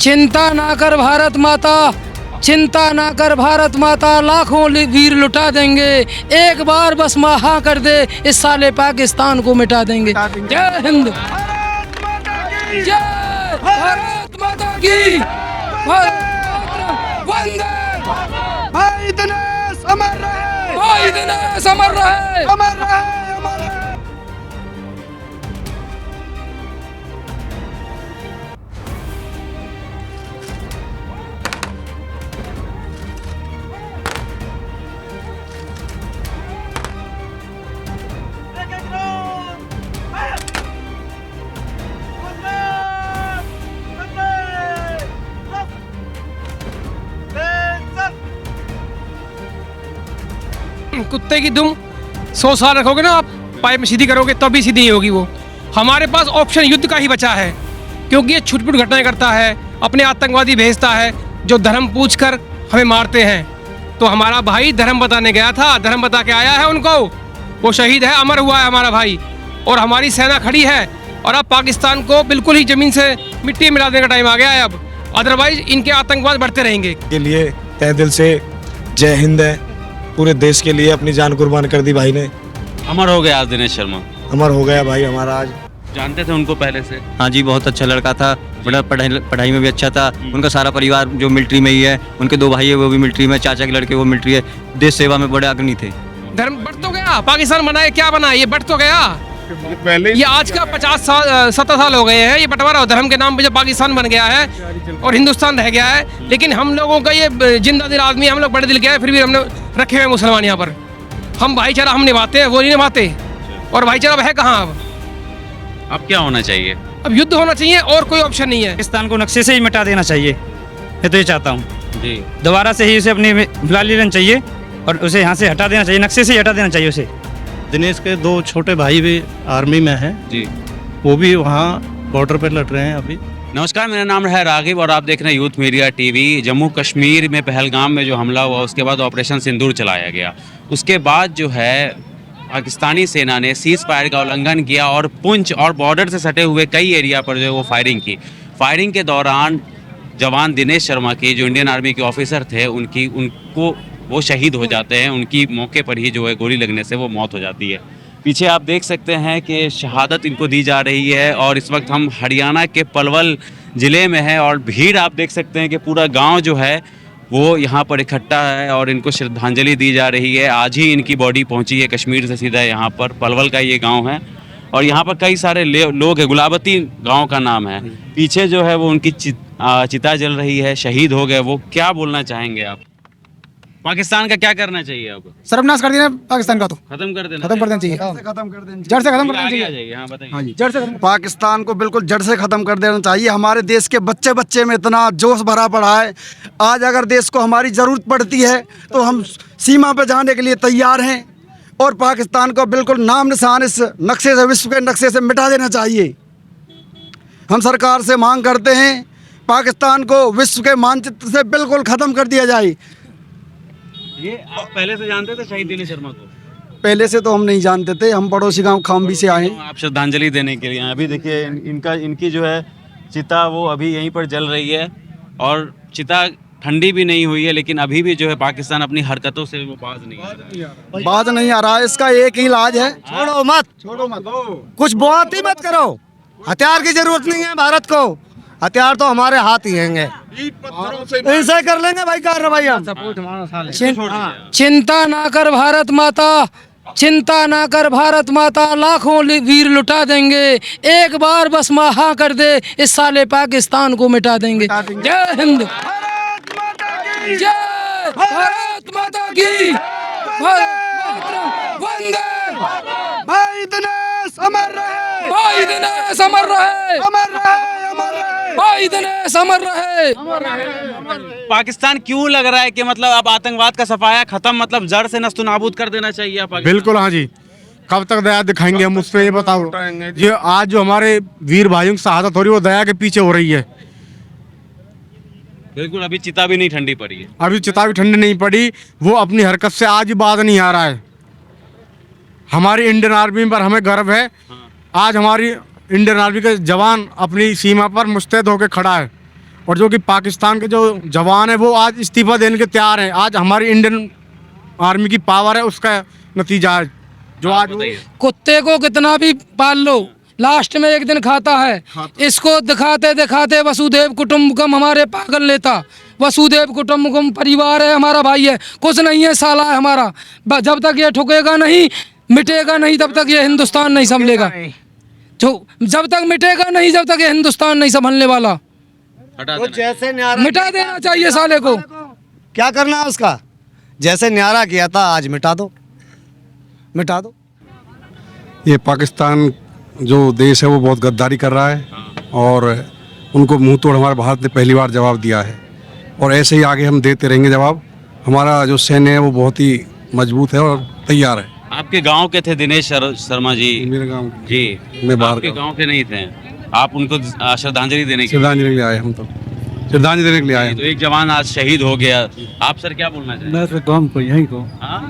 चिंता ना कर भारत माता, चिंता ना कर भारत माता, लाखों वीर लुटा देंगे, एक बार बस महा कर दे, इस साले पाकिस्तान को मिटा देंगे। जय हिंद, जय भारत माता की, वंदे। भाई दिनेश अमर रहे, भाई दिनेश अमर रहे, अमर रहे, अमर रहे। कुत्ते की दुम 100 साल रखोगे ना आप, पाइप में सीधी करोगे तब भी सीधी नहीं होगी वो। हमारे पास ऑप्शन युद्ध का ही बचा है, क्योंकि ये छुटपुट घटनाएं करता है, अपने आतंकवादी भेजता है जो धर्म पूछ कर हमें मारते हैं। तो हमारा भाई धर्म बताने गया था, धर्म बता के आया है उनको, वो शहीद है, अमर हुआ है हमारा भाई, और हमारी सेना खड़ी है। और अब पाकिस्तान को बिल्कुल ही जमीन से मिट्टी मिला देने का टाइम आ गया है अब, अदरवाइज इनके आतंकवाद बढ़ते रहेंगे। के लिए तहे दिल से जय हिंद है। पूरे देश के लिए अपनी जान कुर्बान कर दी भाई ने। अमर हो गया आज दिनेश शर्मा। अमर हो गया भाई हमारा आज। जानते थे उनको पहले से? हाँ जी, बहुत अच्छा लड़का था, बड़ा पढ़ाई में भी अच्छा था। उनका सारा परिवार जो मिलिट्री में ही है, उनके 2 भाई है वो भी मिलिट्री में, चाचा के लड़के वो मिलिट्री है, देश सेवा में बड़े अग्रणी थे। धर्म बढ़ तो गया, पाकिस्तान बनाए क्या बनाए, ये बढ़ तो गया। पहले ये आज का 50-70 साल हो गए हैं, ये बंटवारा धर्म के नाम पे जब पाकिस्तान बन गया है और हिंदुस्तान रह गया है। लेकिन हम लोगों का ये जिंदा दिल आदमी, हम लोग बड़े दिल के हैं, फिर भी हमने रखे हुए मुसलमान यहाँ पर। हम भाईचारा हम निभाते हैं, वो नहीं निभाते। और भाईचारा अब है कहाँ अब क्या होना चाहिए? अब युद्ध होना चाहिए और कोई ऑप्शन नहीं है। पाकिस्तान को नक्शे से ही मिटा देना चाहिए, मैं तो ये चाहता हूँ। जी, दोबारा से ही उसे अपनी बुला लेना चाहिए और उसे यहाँ से हटा देना चाहिए, नक्शे से ही हटा देना चाहिए उसे। दिनेश के 2 छोटे भाई भी आर्मी में हैं जी। वो भी वहाँ बॉर्डर पे लड़ रहे हैं अभी। नमस्कार, मेरा नाम है राघव और आप देख रहे हैं youth media TV. Jammu Kashmir में पहलगाम में जो हमला हुआ, उसके बाद ऑपरेशन सिंदूर चलाया गया। उसके बाद जो है पाकिस्तानी सेना ने सीज फायर का उल्लंघन किया और पुंछ और बॉर्डर से सटे हुए कई एरिया पर जो है वो फायरिंग की। फायरिंग के दौरान जवान दिनेश शर्मा के, जो इंडियन आर्मी के ऑफिसर थे, उनको वो शहीद हो जाते हैं। उनकी मौके पर ही जो है गोली लगने से वो मौत हो जाती है। पीछे आप देख सकते हैं कि शहादत इनको दी जा रही है और इस वक्त हम हरियाणा के पलवल ज़िले में हैं और भीड़ आप देख सकते हैं कि पूरा गांव जो है वो यहाँ पर इकट्ठा है और इनको श्रद्धांजलि दी जा रही है। आज ही इनकी बॉडी पहुँची है कश्मीर से सीधा यहाँ पर, पलवल का ये गाँव है और यहाँ पर कई सारे लोग हैं। गुलाबती गाँव का नाम है। पीछे जो है वो उनकी चिता जल रही है, शहीद हो गए वो। क्या बोलना चाहेंगे आप? पाकिस्तान का क्या करना चाहिए अब? सर्वनाश कर देना पाकिस्तान का, तो खत्म कर देना, खत्म कर देना चाहिए, खत्म कर देना, जड़ से खत्म कर देना आगे आ चाहिए। जाइए। हाँ बताइए। हाँ जी, जड़ से पाकिस्तान को बिल्कुल जड़ से खत्म कर देना चाहिए। हमारे देश के बच्चे बच्चे में इतना जोश भरा पड़ा है। आज अगर देश को हमारी ज़रूरत पड़ती है तो हम सीमा पे जाने के लिए तैयार हैं और पाकिस्तान को बिल्कुल नाम निशान इस नक्शे से, विश्व के नक्शे से मिटा देना चाहिए। हम सरकार से मांग करते हैं पाकिस्तान को विश्व के मानचित्र से बिल्कुल ख़त्म कर दिया जाए। ये आप पहले से जानते थे शहीद दिनेश शर्मा को? पहले से तो हम नहीं जानते थे, हम पड़ोसी गांव खामबी से आए हैं। आप श्रद्धांजलि देने के लिए अभी देखिए इनकी जो है चिता वो अभी यहीं पर जल रही है और चिता ठंडी भी नहीं हुई है, लेकिन अभी भी जो है पाकिस्तान अपनी हरकतों से वो बाज नहीं आ रहा है। बात नहीं आ रहा है। इसका एक ही इलाज है, छोड़ो मत, कुछ बहुत ही मत करो। हथियार की जरूरत नहीं है भारत को, हथियार तो हमारे हाथ ही हैंगे, इनसे कर लेंगे भाई कार्रवाई। चिंता ना कर भारत माता, चिंता ना कर भारत माता, लाखों वीर लुटा देंगे, एक बार बस महा कर दे, इस साले पाकिस्तान को मिटा देंगे। जय हिंद, जय भारत माता की, वंदे। भाई दिनेश अमर रहे, भाई दिनेश अमर रहे, अमर रहे, अमर रहे। भाई दिनेश अमर रहे। पाकिस्तान क्यों लग रहा है कि मतलब अब आतंकवाद का सफाया खत्म, मतलब जड़ से नस्तु नाबूद कर देना चाहिए पाकिस्तान? बिल्कुल हाँ जी। कब तक दया दिखाएंगे हम उस पर, ये बताओ। ये आज जो हमारे वीर भाइयों की शहादत हो रही है वो दया के पीछे हो रही है। बिल्कुल, अभी चिता भी नहीं ठंडी पड़ी है। अभी चिता भी ठंडी नहीं पड़ी, वो अपनी हरकत से आज ही बाज नहीं आ रहा है। हमारी इंडियन आर्मी पर हमें गर्व है। आज हमारी इंडियन आर्मी का जवान अपनी सीमा पर मुस्तैद होकर खड़ा है और जो कि पाकिस्तान के जो जवान है वो आज इस्तीफा देने के तैयार हैं। आज हमारी इंडियन आर्मी की पावर है, उसका नतीजा है जो आज कुत्ते को कितना भी पाल लो, लास्ट में एक दिन खाता है। इसको दिखाते दिखाते वसुदेव कुटुंबकम हमारे पागल नेता, वसुदेव कुटुंबकम परिवार है, हमारा भाई है, कुछ नहीं है, साला है हमारा। जब तक ये ठुकेगा नहीं, मिटेगा नहीं, तब तक ये हिंदुस्तान नहीं संभलेगा। जो जब तक मिटेगा नहीं, जब तक ये हिंदुस्तान नहीं संभलने वाला। मिटा देना चाहिए साले को। क्या करना है उसका? जैसे न्यारा किया था आज मिटा दो, मिटा दो। ये पाकिस्तान जो देश है वो बहुत गद्दारी कर रहा है और उनको मुंह तोड़ हमारे भारत ने पहली बार जवाब दिया है और ऐसे ही आगे हम देते रहेंगे जवाब। हमारा जो सैन्य है वो बहुत ही मजबूत है और तैयार है। आपके गांव के थे दिनेश शर्मा जी? मेरे गांव जी, मैं बाहर आपके गांव के नहीं थे, आप उनको श्रद्धांजलि देने के श्रद्धांजलि के लिए आए, हम तो श्रद्धांजलि देने के लिए आए। तो एक जवान आज शहीद हो गया, आप सर क्या बोलना चाहेंगे? मैं तो गाँव को यहीं को। हाँ?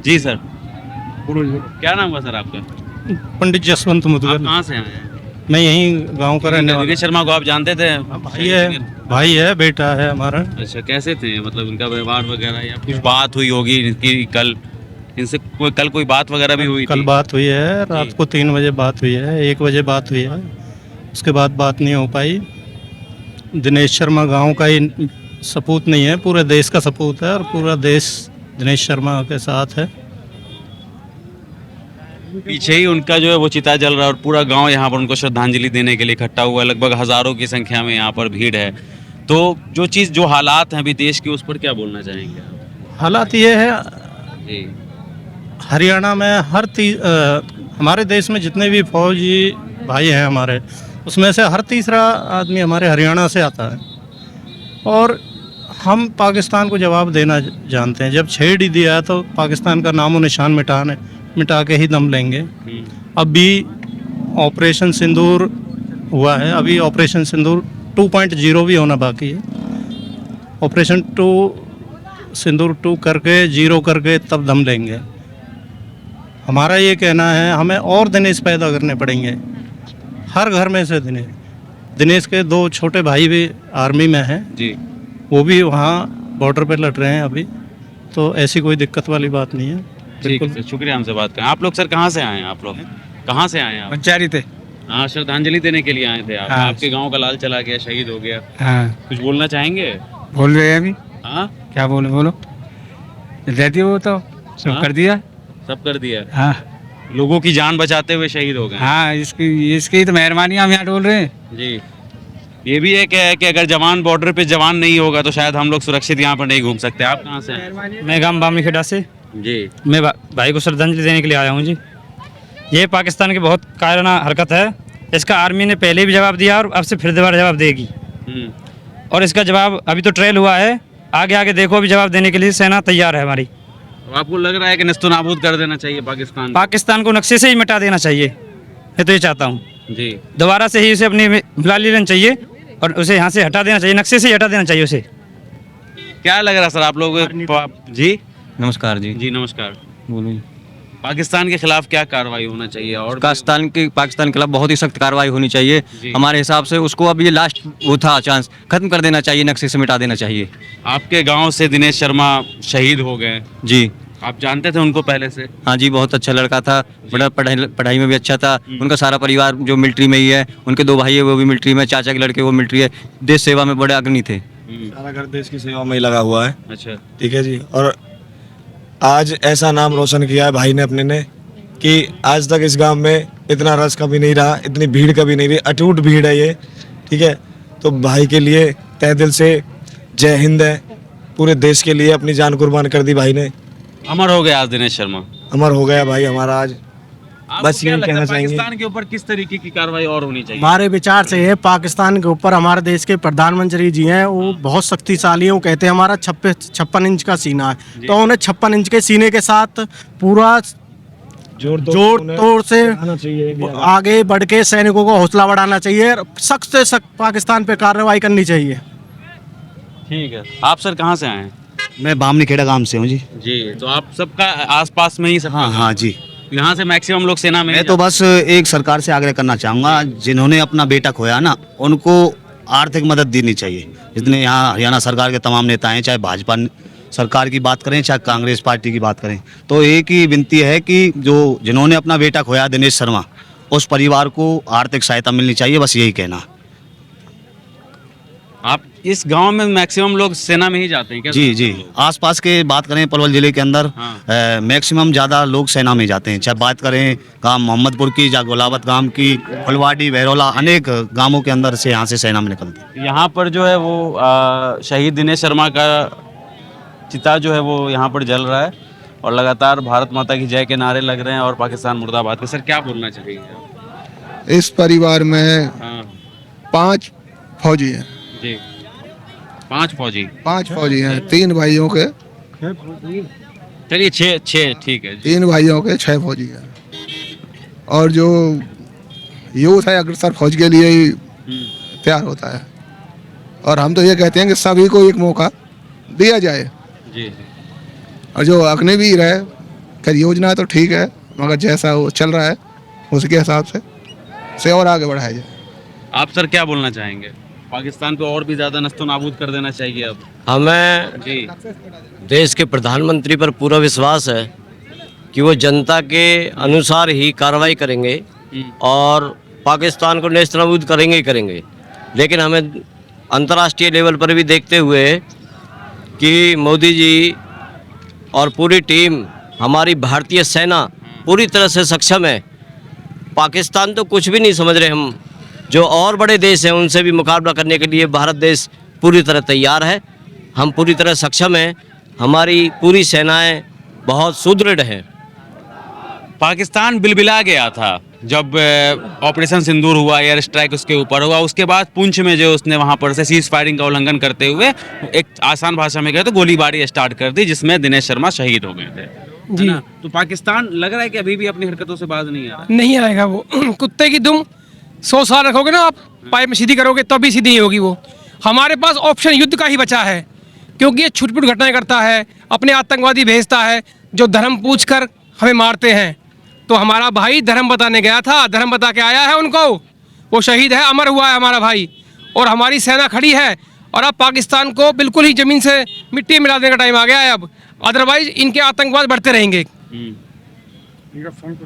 जी सर, क्या नाम हुआ सर आपका? पंडित जसवंत आप मुदगल। कहाँ से आए हैं? मैं यहीं गांव का रहने वाला। दिनेश शर्मा को आप जानते थे? भाई है, बेटा है हमारा। अच्छा, कैसे थे, मतलब इनका व्यवहार वगैरह, या कुछ बात हुई होगी इनकी कल, इनसे कोई बात वगैरह भी हुई कल थी? बात हुई है, रात को 3 बजे बात हुई है, 1 बजे बात हुई है, उसके बाद बात नहीं हो पाई। दिनेश शर्मा गांव का ही सपूत नहीं है, पूरे देश का सपूत है और पूरा देश दिनेश शर्मा के साथ है। पीछे ही उनका जो है वो चिता जल रहा है और पूरा गांव यहाँ पर उनको श्रद्धांजलि देने के लिए इकट्ठा हुआ है। लगभग हजारों की संख्या में यहाँ पर भीड़ है। तो जो हालात हैं अभी देश के, उस पर क्या बोलना चाहेंगे आप? हालात ये है, जी, हरियाणा में हमारे देश में जितने भी फौजी भाई हैं हमारे, उसमें से हर तीसरा आदमी हमारे हरियाणा से आता है और हम पाकिस्तान को जवाब देना जानते हैं। जब छेड़ ही दिया है तो पाकिस्तान का नामो निशान मिटा के ही दम लेंगे। अभी ऑपरेशन सिंदूर हुआ है, अभी ऑपरेशन सिंदूर 2.0 भी होना बाकी है। ऑपरेशन सिंदूर 2 करके 0 करके तब दम लेंगे। हमारा ये कहना है, हमें और दिनेश पैदा करने पड़ेंगे, हर घर में से दिनेश के 2 छोटे भाई भी आर्मी में हैं जी, वो भी वहाँ बॉर्डर पे लड़ रहे हैं अभी, तो ऐसी कोई दिक्कत वाली बात नहीं है। ठीक है सर, शुक्रिया हमसे बात करें। आप लोग सर कहाँ से आए हैं? आप लोग कहाँ से आए हैं आप? पंचायती थे। हाँ, श्रद्धांजलि देने के लिए आए थे आप। हाँ। आपके गांव का लाल चला गया, शहीद हो गया, हाँ, कुछ बोलना चाहेंगे? बोल रहे हैं अभी। हाँ, क्या बोलो रहती वो तो सब हाँ? कर दिया। सब कर दिया, हाँ लोगों की जान बचाते हुए शहीद हो गए। हाँ, इसकी तो मेहरबानी हम यहाँ डोल रहे हैं। जी, ये भी एक है कि अगर जवान बॉर्डर पे जवान नहीं होगा तो शायद हम लोग सुरक्षित यहाँ पर नहीं घूम सकते। आप कहाँ से हैं? मैं गाँव बामी खेड़ा से। जी, मैं भाई को श्रद्धांजलि देने के लिए आया हूँ जी। ये पाकिस्तान की बहुत कायराना हरकत है। इसका आर्मी ने पहले भी जवाब दिया और अब से फिर दोबारा जवाब देगी और इसका जवाब अभी तो ट्रायल हुआ है, आगे आगे देखो अभी जवाब देने के लिए सेना तैयार है हमारी। तो आपको लग रहा है कि नस्तो नाबूद कर देना चाहिए पाकिस्तान को नक्शे से ही मिटा देना चाहिए, मैं तो ये चाहता हूँ। जी, दोबारा से ही उसे अपनी बुला लेना चाहिए और उसे यहाँ से हटा देना चाहिए, नक्शे से ही हटा देना चाहिए उसे। क्या लग रहा है सर आप लोग? जी नमस्कार जी। जी, नमस्कार। बोलो। पाकिस्तान के खिलाफ क्या कार्रवाई होना चाहिए? और पाकिस्तान के खिलाफ बहुत ही सख्त कार्रवाई होनी चाहिए जी। हमारे हिसाब से। उसको अब ये लास्ट वो था चांस, खत्म कर देना चाहिए, नक्शे से मिटा देना चाहिए। आपके गांव से दिनेश शर्मा शहीद हो गए, जी आप जानते थे उनको पहले से? हाँ जी, बहुत अच्छा लड़का था, बड़ा पढ़ाई में भी अच्छा था। उनका सारा परिवार जो मिलिट्री में ही है, उनके 2 भाई है वो भी मिलिट्री में, चाचा के लड़के वो मिलिट्री है, देश सेवा में बड़े अग्रणी थे। सारा घर देश की सेवा में ही लगा हुआ है। अच्छा, ठीक है जी। और आज ऐसा नाम रोशन किया है भाई ने अपने ने कि आज तक इस गांव में इतना रस कभी नहीं रहा, इतनी भीड़ कभी नहीं रही, अटूट भीड़ है ये। ठीक है, तो भाई के लिए तहे दिल से जय हिंद है। पूरे देश के लिए अपनी जान कुर्बान कर दी भाई ने। अमर हो गया आज दिनेश शर्मा। अमर हो गया भाई हमारा आज। बस क्या यही लगता है कहना चाहेंगे। पाकिस्तान के ऊपर किस तरीके की कार्रवाई और होनी चाहिए? हमारे विचार से ये पाकिस्तान के ऊपर हमारे देश के प्रधानमंत्री जी हैं, वो बहुत शक्तिशाली हैं। वो कहते हैं हमारा 56 इंच का सीना है, तो उन्हें 56 इंच के सीने के साथ पूरा जोर तोड़ से आगे बढ़ के सैनिकों को हौसला बढ़ाना चाहिए, सख्त से सख्त पाकिस्तान पे कार्रवाई करनी चाहिए। ठीक है, आप सर कहाँ से आए हैं? मैं बामनी खेड़ा गांव से हूँ जी। जी, तो आप सबका आसपास में ही सब? हाँ हाँ जी। यहाँ से मैक्सिमम लोग सेना में? मैं तो बस एक सरकार से आग्रह करना चाहूँगा, जिन्होंने अपना बेटा खोया ना, उनको आर्थिक मदद देनी चाहिए। जितने यहाँ हरियाणा सरकार के तमाम नेता हैं, चाहे भाजपा सरकार की बात करें चाहे कांग्रेस पार्टी की बात करें, तो एक ही विनती है कि जो जिन्होंने अपना बेटा खोया दिनेश शर्मा, उस परिवार को आर्थिक सहायता मिलनी चाहिए, बस यही कहना। आप इस गांव में मैक्सिमम लोग सेना में ही जाते हैं क्या? जी जी, आसपास के बात करें पलवल जिले के अंदर मैक्सिमम ज़्यादा लोग सेना में जाते हैं। चाहे बात करें गांव मोहम्मदपुर की, या गोलावत गांव की, फुलवाड़ी, बहरौला, अनेक गांवों के अंदर से यहाँ से सेना में निकलते हैं। यहाँ पर जो है वो शहीद दिनेश शर्मा का चिता जो है वो यहाँ पर जल रहा है और लगातार भारत माता की जय के नारे लग रहे हैं और पाकिस्तान मुर्दाबाद के। सर क्या बोलना चाहिए? इस परिवार में 5 फौजी हैं जी, 5 फौजी? 5 फौजी हैं, 3 भाइयों के, चलिए 6 ठीक है। 3 भाइयों के 6 फौजी हैं। और जो यूथ है अग्रसर फौज के लिए ही तैयार होता है। और हम तो ये कहते हैं कि सभी को एक मौका दिया जाए। जी। और जो अग्निवीर है, खैर योजना तो ठीक है, मगर जैसा वो चल रहा है उसके हिसाब से और आगे बढ़ाया जाए। आप सर क्या बोलना चाहेंगे? पाकिस्तान को और भी ज़्यादा नस्तो नाबूद कर देना चाहिए अब? हमें जी, देश के प्रधानमंत्री पर पूरा विश्वास है कि वो जनता के अनुसार ही कार्रवाई करेंगे और पाकिस्तान को नेस्त नाबूद करेंगे ही करेंगे। लेकिन हमें अंतर्राष्ट्रीय लेवल पर भी देखते हुए कि मोदी जी और पूरी टीम, हमारी भारतीय सेना पूरी तरह से सक्षम है। पाकिस्तान तो कुछ भी नहीं समझ रहे हम, जो और बड़े देश हैं उनसे भी मुकाबला करने के लिए भारत देश पूरी तरह तैयार है। हम पूरी तरह सक्षम हैं, हमारी पूरी सेनाएं बहुत सुदृढ़ हैं। पाकिस्तान बिलबिला गया था जब ऑपरेशन सिंदूर हुआ, एयर स्ट्राइक उसके ऊपर हुआ। उसके बाद पुंछ में जो उसने वहाँ पर से सीज फायरिंग का उल्लंघन करते हुए एक आसान भाषा में कहे तो गोलीबारी स्टार्ट कर दी, जिसमें दिनेश शर्मा शहीद हो गए थे जी। तो पाकिस्तान लग रहा है कि अभी भी अपनी हरकतों से बाज नहीं आ रहा। नहीं आएगा वो। कुत्ते की दुम 100 साल रखोगे ना आप, पाइप में सीधी करोगे तब भी सीधी नहीं होगी वो। हमारे पास ऑप्शन युद्ध का ही बचा है, क्योंकि ये छुटपुट घटनाएं करता है, अपने आतंकवादी भेजता है जो धर्म पूछ कर हमें मारते हैं। तो हमारा भाई धर्म बताने गया था, धर्म बता के आया है उनको, वो शहीद है, अमर हुआ है हमारा भाई। और हमारी सेना खड़ी है और अब पाकिस्तान को बिल्कुल ही ज़मीन से मिट्टी मिला देने का टाइम आ गया है अब, अदरवाइज इनके आतंकवाद बढ़ते रहेंगे।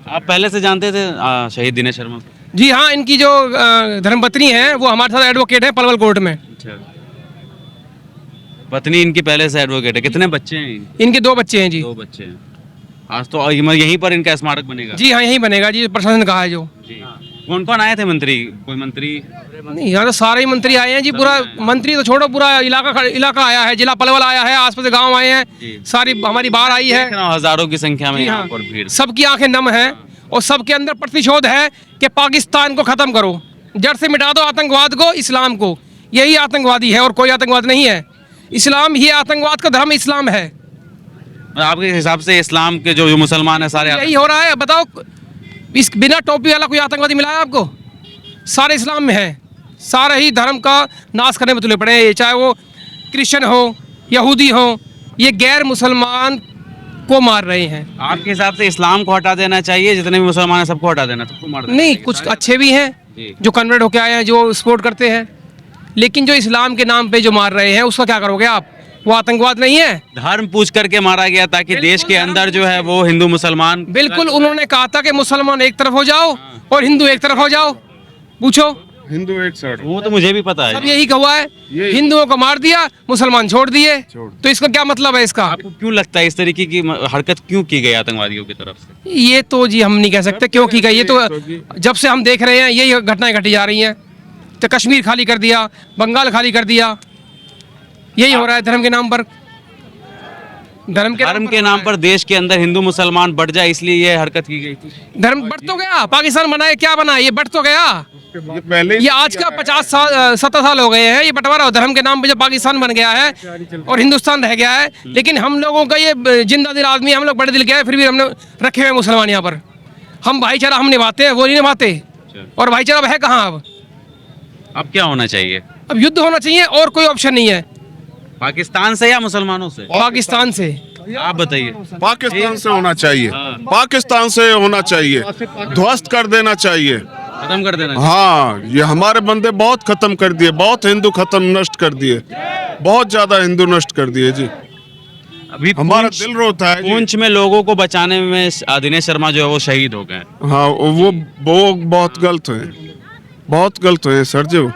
आप पहले से जानते थे शहीद दिनेश शर्मा? जी हाँ, इनकी जो धर्मपत्नी है वो हमारे साथ एडवोकेट है पलवल कोर्ट में। अच्छा, पत्नी इनकी पहले से एडवोकेट है। कितने बच्चे हैं? इनके 2 बच्चे हैं जी। 2 बच्चे हैं। आज तो यहीं पर इनका स्मारक बनेगा? जी हाँ, यहीं बनेगा जी, प्रशासन कहा है जो। जी। कौन कौन आए थे मंत्री? कोई मंत्री? नहीं, यहाँ तो सारे ही मंत्री आए हैं जी। पूरा मंत्री तो छोड़ो, पूरा इलाका आया है, जिला पलवल आया है, आसपास गांव आए हैं, सारी हमारी बाढ़ आई है। हजारों की संख्या में यहाँ पर भीड़। सबकी आंखें नम है और सबके अंदर प्रतिशोध है कि पाकिस्तान को खत्म करो, जड़ से मिटा दो आतंकवाद को, इस्लाम को। यही आतंकवादी है और कोई आतंकवाद नहीं है। इस्लाम ही आतंकवाद का धर्म इस्लाम है। आपके हिसाब से इस्लाम के जो मुसलमान है सारे यही हो रहा है? बताओ, इस बिना टोपी वाला कोई आतंकवादी मिला है आपको? सारे इस्लाम में है, सारे ही धर्म का नाश करने में तुले पड़े हैं। चाहे वो क्रिश्चियन हो, यहूदी हो, ये गैर मुसलमान को मार रहे हैं। आपके हिसाब से इस्लाम को हटा देना चाहिए, जितने भी मुसलमान हैं सबको हटा देना, सबको मार देना? नहीं, कुछ अच्छे भी हैं जो कन्वर्ट होके आए हैं, जो सपोर्ट करते हैं, लेकिन जो इस्लाम के नाम पे जो मार रहे हैं उसका क्या करोगे आप? वो आतंकवाद नहीं है? धर्म पूछ करके मारा गया ताकि देश के अंदर जो है वो हिंदू मुसलमान। बिल्कुल, उन्होंने कहा था कि मुसलमान एक तरफ हो जाओ और हिंदू एक तरफ हो जाओ। पूछो, हिंदू एक साइड, वो तो मुझे भी पता है। सब यही कहा है, हिंदुओं को मार दिया, मुसलमान छोड़ दिए। तो इसका क्या मतलब है? इसका आपको क्यों लगता है इस तरीके की हरकत क्यों की गई आतंकवादियों की तरफ से? ये तो जी हम नहीं कह सकते क्यों की गई। ये तो जब से हम देख रहे हैं यही घटनाएं घटी जा रही हैं। तो कश्मीर खाली कर दिया, बंगाल खाली कर दिया, यही हो रहा है धर्म के नाम पर। धर्म के नाम पर देश के अंदर हिंदू मुसलमान बढ़ जाए, इसलिए ये हरकत की गई थी। धर्म बढ़ तो गया, पाकिस्तान बनाए क्या बना, ये बढ़ तो गया। ये आज का 50-70 साल हो गए हैं ये बंटवारा धर्म के नाम पे, जब पाकिस्तान बन गया है और हिंदुस्तान रह गया है। लेकिन हम लोगों का ये जिंदा दिल आदमी, हम लोग बड़े दिल के हैं, फिर भी हमने रखे हुए मुसलमान यहाँ पर। हम भाईचारा हम निभाते हैं, वो नहीं निभाते। और भाईचारा अब है कहाँ? अब क्या होना चाहिए? अब युद्ध होना चाहिए और कोई ऑप्शन नहीं है। पाकिस्तान से या मुसलमानों से? पाकिस्तान से। आप बताइए। पाकिस्तान से होना चाहिए, पाकिस्तान से होना चाहिए, ध्वस्त कर देना चाहिए। खत्म कर देना। हाँ, ये हमारे बंदे बहुत खत्म कर दिए, बहुत हिंदू खत्म नष्ट कर दिए, बहुत ज्यादा हिंदू नष्ट कर दिए जी। अभी हमारा दिल रोता है जी। पुंछ में लोगों को बचाने में दिनेश शर्मा जो है वो शहीद हो गए। हाँ, वो बहुत गलत है, बहुत गलत है सर जी।